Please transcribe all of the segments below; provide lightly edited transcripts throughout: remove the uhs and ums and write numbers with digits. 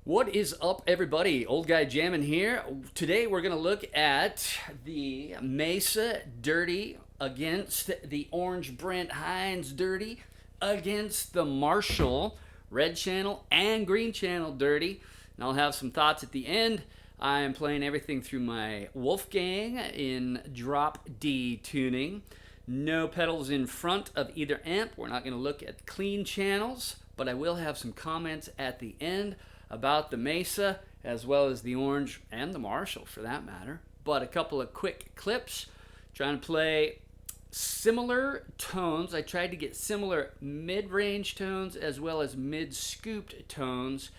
What is up, everybody? Old Guy Jammin' here. Today we're going to look at the Mesa Dirty against the Orange Brent Hines Dirty against the Marshall Red Channel and Green Channel Dirty. And I'll have some thoughts at the end. I am playing everything through my Wolfgang in drop D tuning. No pedals in front of either amp. We're not going to look at clean channels, but I will have some comments at the end about the Mesa as well as the Orange and the Marshall for that matter. But a couple of quick clips trying to play similar tones. I tried to get similar mid-range tones as well as mid-scooped tones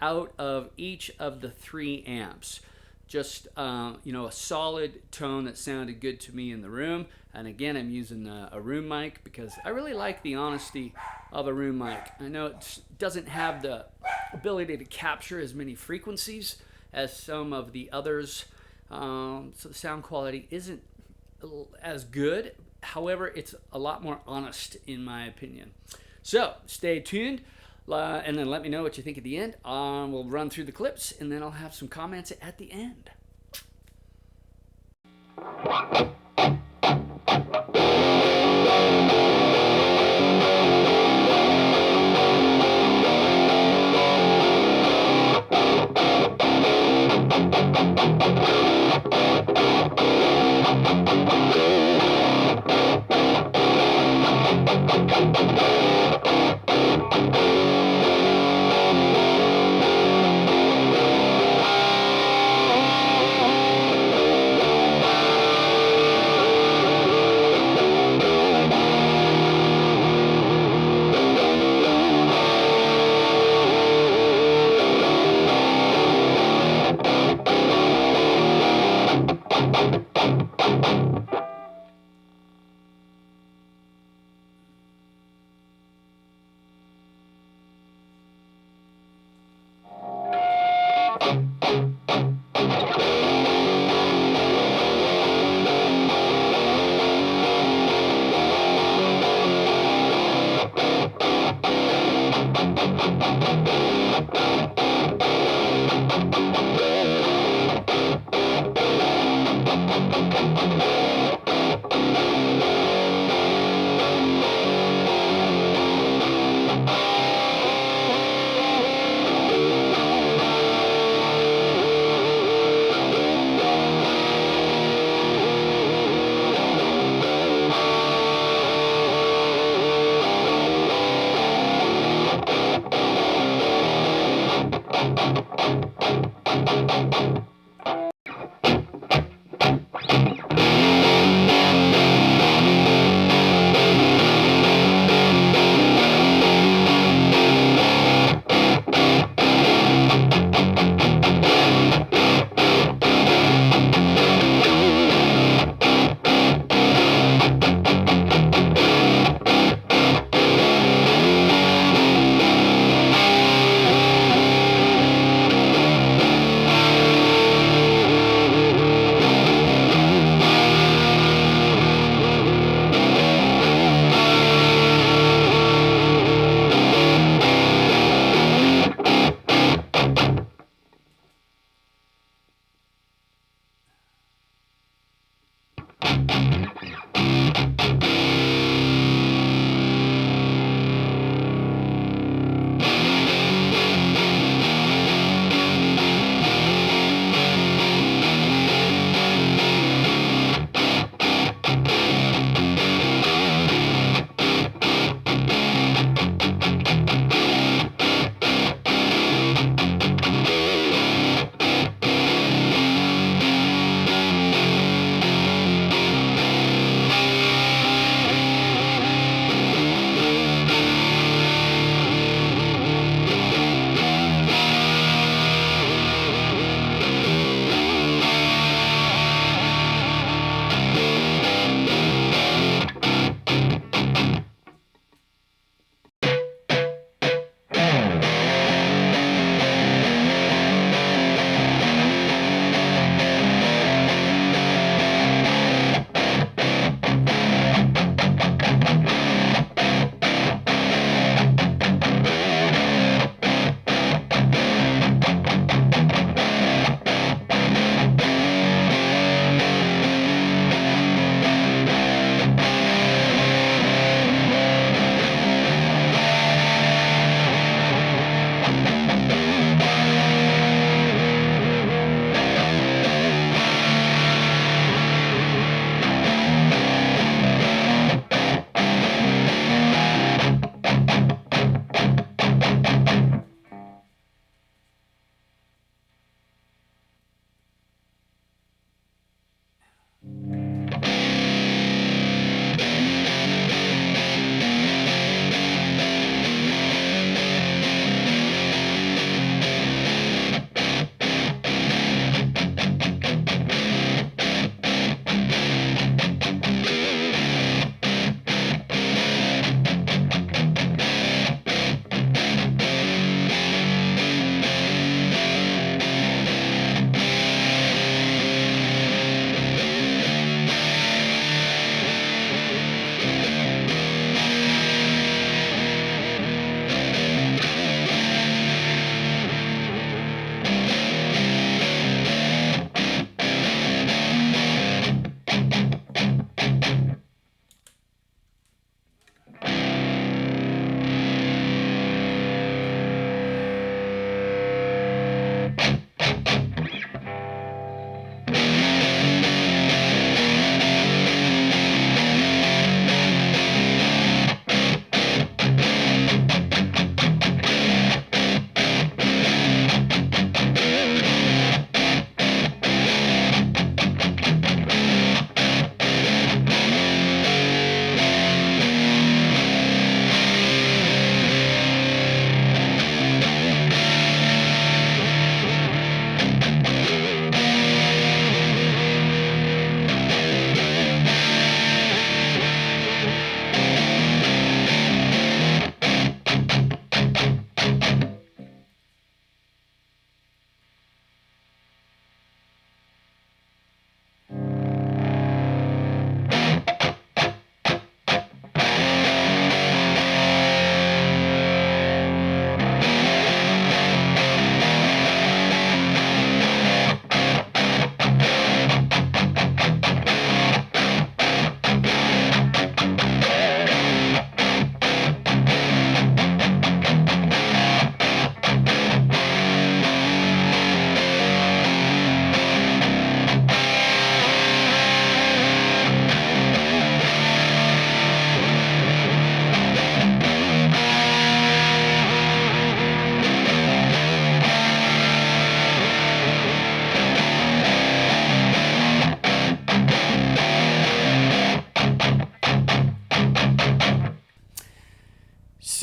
out of each of the three amps. Just a solid tone that sounded good to me in the room. And again, I'm using a room mic because I really like the honesty of a room mic. I know it doesn't have the ability to capture as many frequencies as some of the others, so the sound quality isn't as good. However, it's a lot more honest in my opinion. So stay tuned. And then let me know what you think at the end. We'll run through the clips, and then I'll have some comments at the end.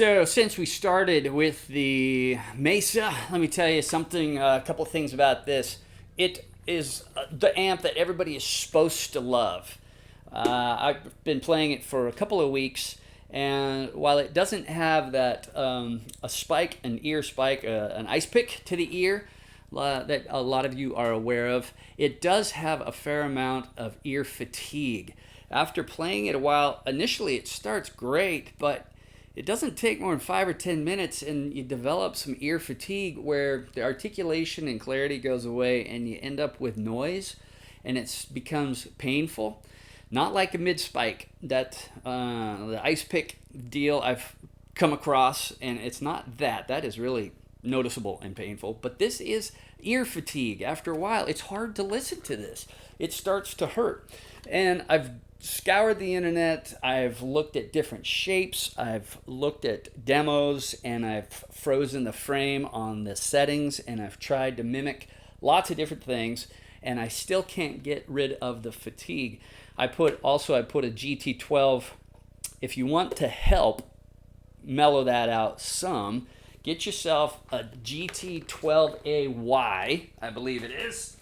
So since we started with the Mesa, let me tell you something, a couple things about this. It is the amp that everybody is supposed to love. I've been playing it for a couple of weeks, and while it doesn't have that a spike, an ear spike, an ice pick to the ear that a lot of you are aware of, it does have a fair amount of ear fatigue. After playing it a while, initially it starts great, but it doesn't take more than 5 or 10 minutes and you develop some ear fatigue where the articulation and clarity goes away and you end up with noise and it becomes painful. Not like a mid-spike, that the ice pick deal I've come across, and it's not that. That is really noticeable and painful. But this is ear fatigue. After a while, it's hard to listen to this. It starts to hurt. And I've scoured the internet, I've looked at different shapes, I've looked at demos, and I've frozen the frame on the settings, and I've tried to mimic lots of different things, and I still can't get rid of the fatigue. I put a GT12. If you want to help mellow that out some, get yourself a GT12AY, I believe it is,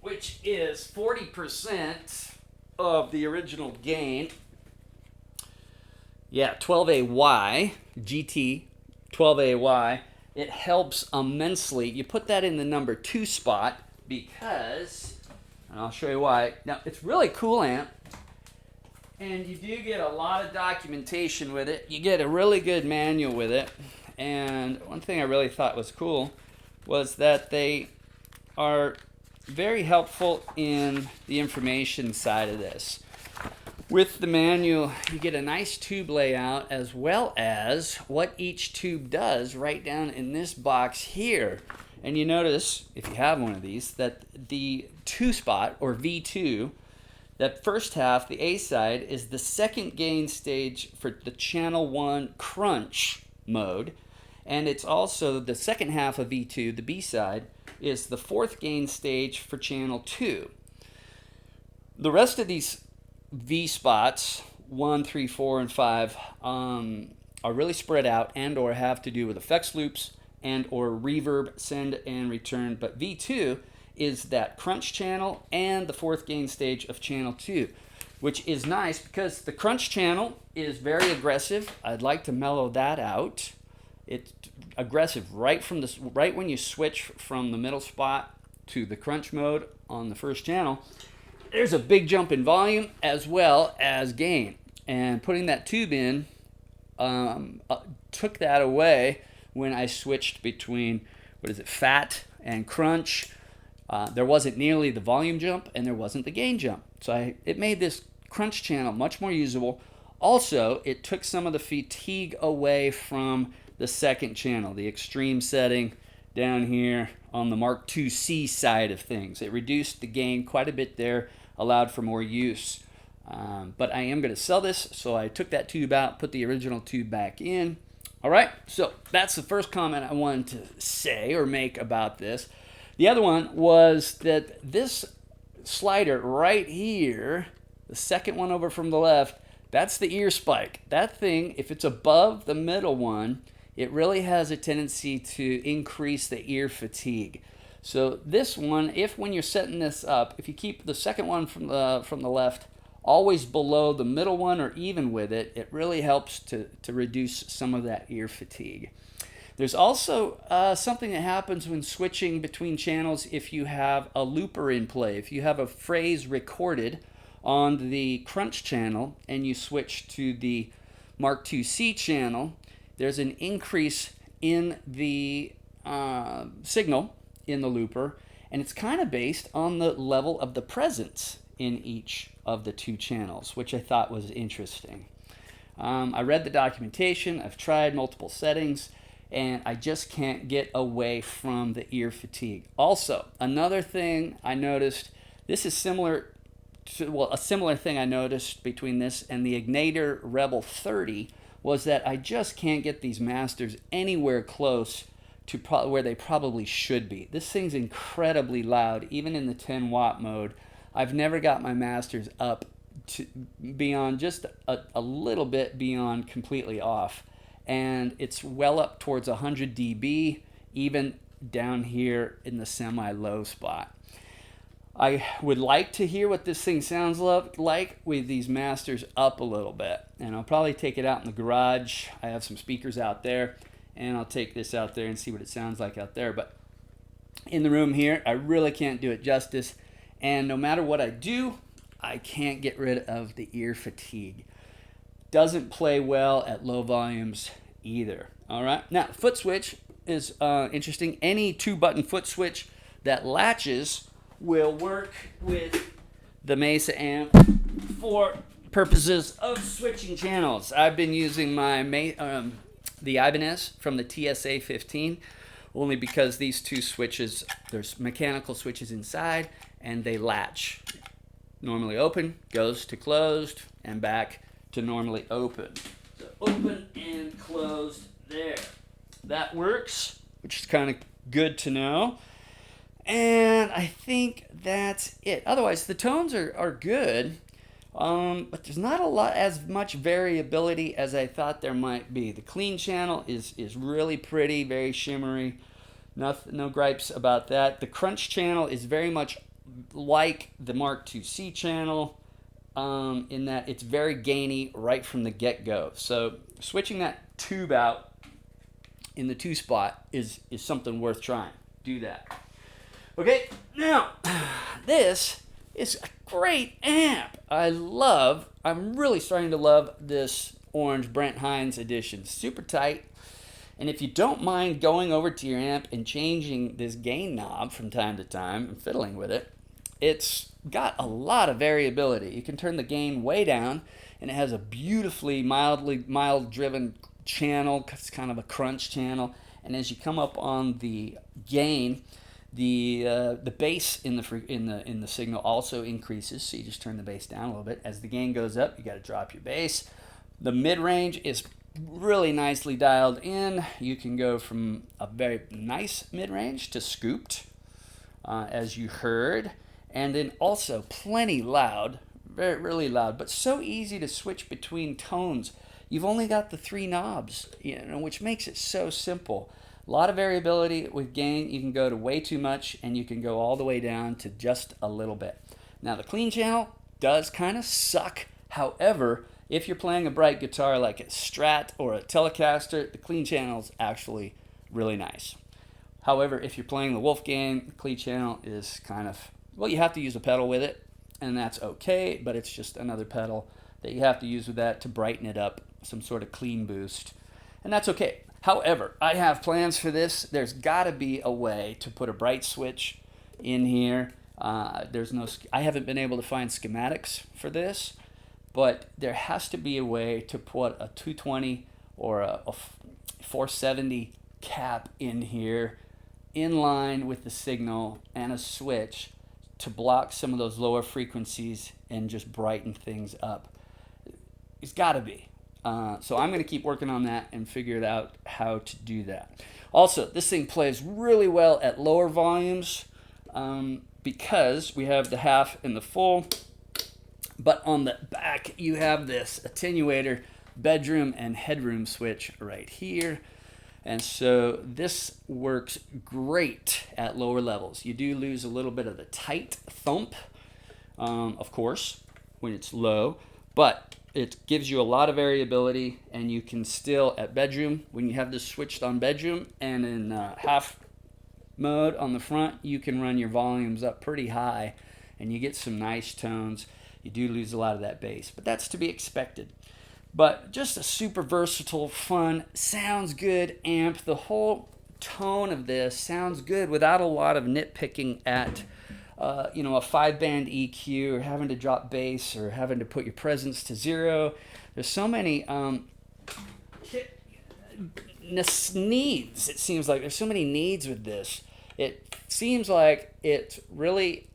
which is 40% of the original gain. Yeah, 12AY, GT 12AY. It helps immensely. You put that in the number 2 spot because, and I'll show you why. Now, it's really cool amp, and you do get a lot of documentation with it. You get a really good manual with it. And one thing I really thought was cool was that they are very helpful in the information side of this. With the manual, you get a nice tube layout as well as what each tube does right down in this box here. And you notice, if you have one of these, that the 2 spot, or V2, that first half, the A side, is the second gain stage for the channel 1 crunch mode. And it's also the second half of V2, the B side, is the 4th gain stage for channel 2. The rest of these V spots, 1, 3, 4, and 5, are really spread out and or have to do with effects loops and or reverb, send and return. But V2 is that crunch channel and the 4th gain stage of channel 2, which is nice because the crunch channel is very aggressive. I'd like to mellow that out. It's aggressive right when you switch from the middle spot to the crunch mode on the first channel. There's a big jump in volume as well as gain, and putting that tube in took that away when I switched between fat and crunch. There wasn't nearly the volume jump and there wasn't the gain jump, so it made this crunch channel much more usable. Also, it took some of the fatigue away from the second channel, the extreme setting down here on the Mark IIc side of things. It reduced the gain quite a bit there, allowed for more use. But I am going to sell this, so I took that tube out, put the original tube back in. All right, so that's the first comment I wanted to say or make about this. The other one was that this slider right here, the second one over from the left, that's the ear spike. That thing, if it's above the middle one, it really has a tendency to increase the ear fatigue. So this one, when you're setting this up, if you keep the second one from the left always below the middle one or even with it, it really helps to reduce some of that ear fatigue. There's also something that happens when switching between channels if you have a looper in play. If you have a phrase recorded on the crunch channel and you switch to the Mark IIc channel, there's an increase in the signal in the looper, and it's kind of based on the level of the presence in each of the 2 channels, which I thought was interesting. I read the documentation, I've tried multiple settings, and I just can't get away from the ear fatigue. Also, another thing I noticed, this is similar to, a similar thing I noticed between this and the Ignator Rebel 30, was that I just can't get these masters anywhere close to where they probably should be. This thing's incredibly loud, even in the 10 watt mode. I've never got my masters up to beyond just a little bit beyond completely off. and it's well up towards 100 dB, even down here in the semi-low spot. I would like to hear what this thing sounds like with these masters up a little bit. And I'll probably take it out in the garage. I have some speakers out there, and I'll take this out there and see what it sounds like out there. But in the room here, I really can't do it justice. And no matter what I do, I can't get rid of the ear fatigue. Doesn't play well at low volumes either. All right. Now, foot switch is interesting. Any 2-button foot switch that latches will work with the Mesa amp for purposes of switching channels. I've been using my the Ibanez from the TSA 15 only because these two switches, there's mechanical switches inside, and they latch. Normally open, goes to closed, and back to normally open. So open and closed there. That works, which is kind of good to know. And I think that's it. Otherwise, the tones are good, but there's not as much variability as I thought there might be. The clean channel is really pretty, very shimmery. No gripes about that. The crunch channel is very much like the Mark IIc channel in that it's very gainy right from the get-go. So switching that tube out in the 2 spot is something worth trying. Do that. Okay, now, this is a great amp. I'm really starting to love this orange Brent Hines edition. Super tight. And if you don't mind going over to your amp and changing this gain knob from time to time and fiddling with it, it's got a lot of variability. You can turn the gain way down, and it has a beautifully mild-driven channel. It's kind of a crunch channel. And as you come up on the gain, the bass in the signal also increases, so you just turn the bass down a little bit. As the gain goes up, you got to drop your bass. The mid-range is really nicely dialed in. You can go from a very nice mid-range to scooped, as you heard, and then also plenty loud, really loud, but so easy to switch between tones. You've only got the 3 knobs, which makes it so simple. A lot of variability with gain. You can go to way too much, and you can go all the way down to just a little bit. Now, the clean channel does kind of suck. However, if you're playing a bright guitar like a Strat or a Telecaster, the clean channel is actually really nice. However, if you're playing the Wolfgang, the clean channel is kind of, well, you have to use a pedal with it, and that's okay, but it's just another pedal that you have to use with that to brighten it up, some sort of clean boost, and that's okay. However, I have plans for this. There's got to be a way to put a bright switch in here. I haven't been able to find schematics for this, but there has to be a way to put a 220 or a 470 cap in here in line with the signal and a switch to block some of those lower frequencies and just brighten things up. It's got to be. So I'm going to keep working on that and figure out how to do that. Also, this thing plays really well at lower volumes because we have the half and the full. But on the back, you have this attenuator, bedroom, and headroom switch right here. And so this works great at lower levels. You do lose a little bit of the tight thump, of course, when it's low. But it gives you a lot of variability, and you can still, at bedroom, when you have this switched on bedroom and in half mode on the front, you can run your volumes up pretty high, and you get some nice tones. You do lose a lot of that bass, but that's to be expected. But just a super versatile, fun, sounds good amp. The whole tone of this sounds good without a lot of nitpicking at a 5-band EQ, or having to drop bass, or having to put your presence to 0. There's so many needs. It seems like there's so many needs with this. It seems like it's really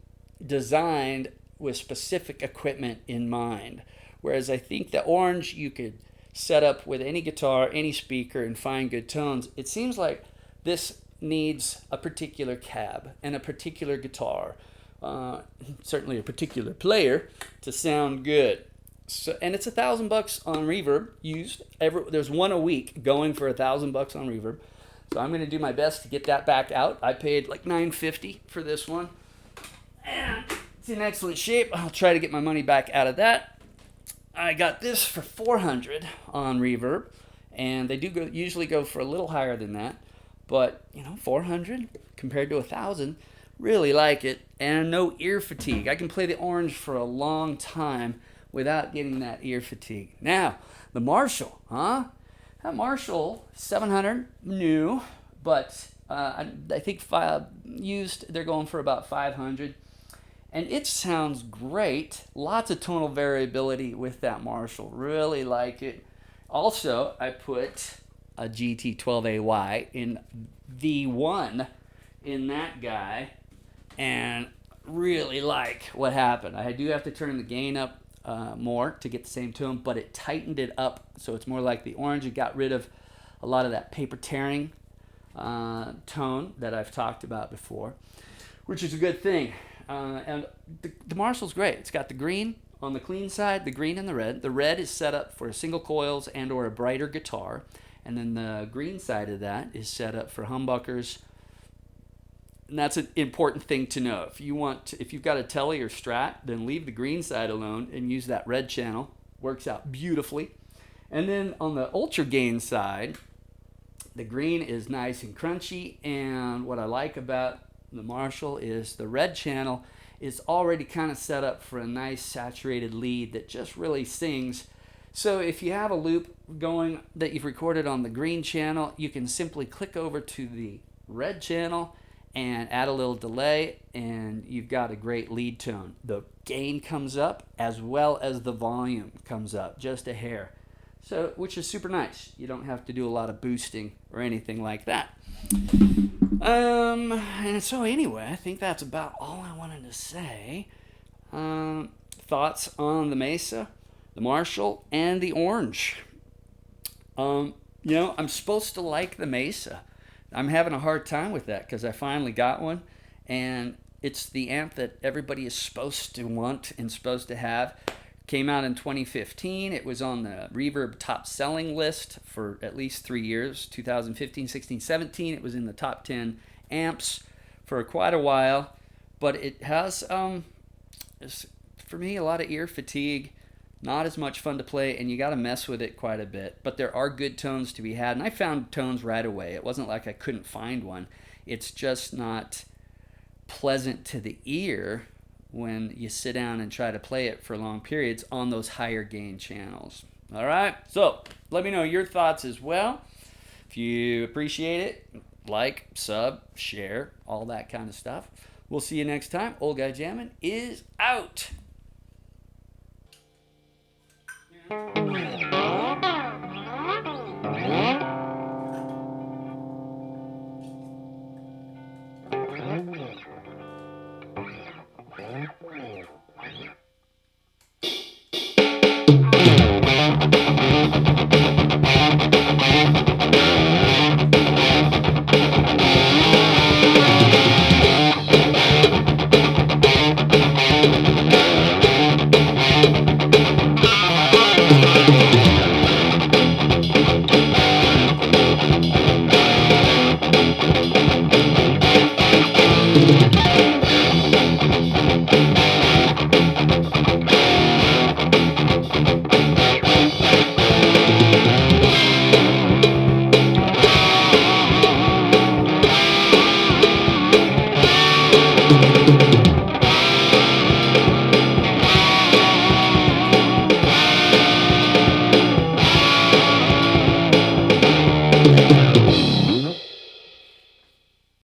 designed with specific equipment in mind. Whereas I think the orange you could set up with any guitar, any speaker, and find good tones. It seems like this needs a particular cab and a particular guitar, certainly a particular player, to sound good. So, and it's $1,000 on Reverb used. There's one a week going for $1,000 on Reverb. So I'm going to do my best to get that back out. I paid like $950 for this one, and it's in excellent shape. I'll try to get my money back out of that. I got this for $400 on Reverb, and they usually go for a little higher than that, but you know, $400 compared to $1,000, really like it, and no ear fatigue. I can play the orange for a long time without getting that ear fatigue. Now, the Marshall, huh? That Marshall 700 new, but I think used they're going for about 500, and it sounds great. Lots of tonal variability with that Marshall. Really like it. Also, I put a GT12AY in V1 in that guy, and really like what happened. I do have to turn the gain up more to get the same tone, but it tightened it up so it's more like the orange. It got rid of a lot of that paper tearing tone that I've talked about before, which is a good thing. And the Marshall's great. It's got the green on the clean side, the green and the red. The red is set up for single coils and or a brighter guitar, and then the green side of that is set up for humbuckers. And that's an important thing to know. If you've got a Tele or Strat, then leave the green side alone and use that red channel. Works out beautifully. And then on the ultra gain side, the green is nice and crunchy. And what I like about the Marshall is the red channel is already kind of set up for a nice saturated lead that just really sings. So if you have a loop going that you've recorded on the green channel, you can simply click over to the red channel and add a little delay, and you've got a great lead tone. The gain comes up as well as the volume comes up, just a hair. So, which is super nice. You don't have to do a lot of boosting or anything like that. And so anyway, I think that's about all I wanted to say. Thoughts on the Mesa, the Marshall, and the Orange. You know, I'm supposed to like the Mesa. I'm having a hard time with that because I finally got one, and it's the amp that everybody is supposed to want and supposed to have. Came out in 2015. It was on the Reverb top selling list for at least 3 years, 2015, 16, 17. It was in the top 10 amps for quite a while, but it has, for me, a lot of ear fatigue. Not as much fun to play, and you got to mess with it quite a bit. But there are good tones to be had, and I found tones right away. It wasn't like I couldn't find one. It's just not pleasant to the ear when you sit down and try to play it for long periods on those higher gain channels. All right, so let me know your thoughts as well. If you appreciate it, like, sub, share, all that kind of stuff. We'll see you next time. Old Guy Jammin' is out. Yeah.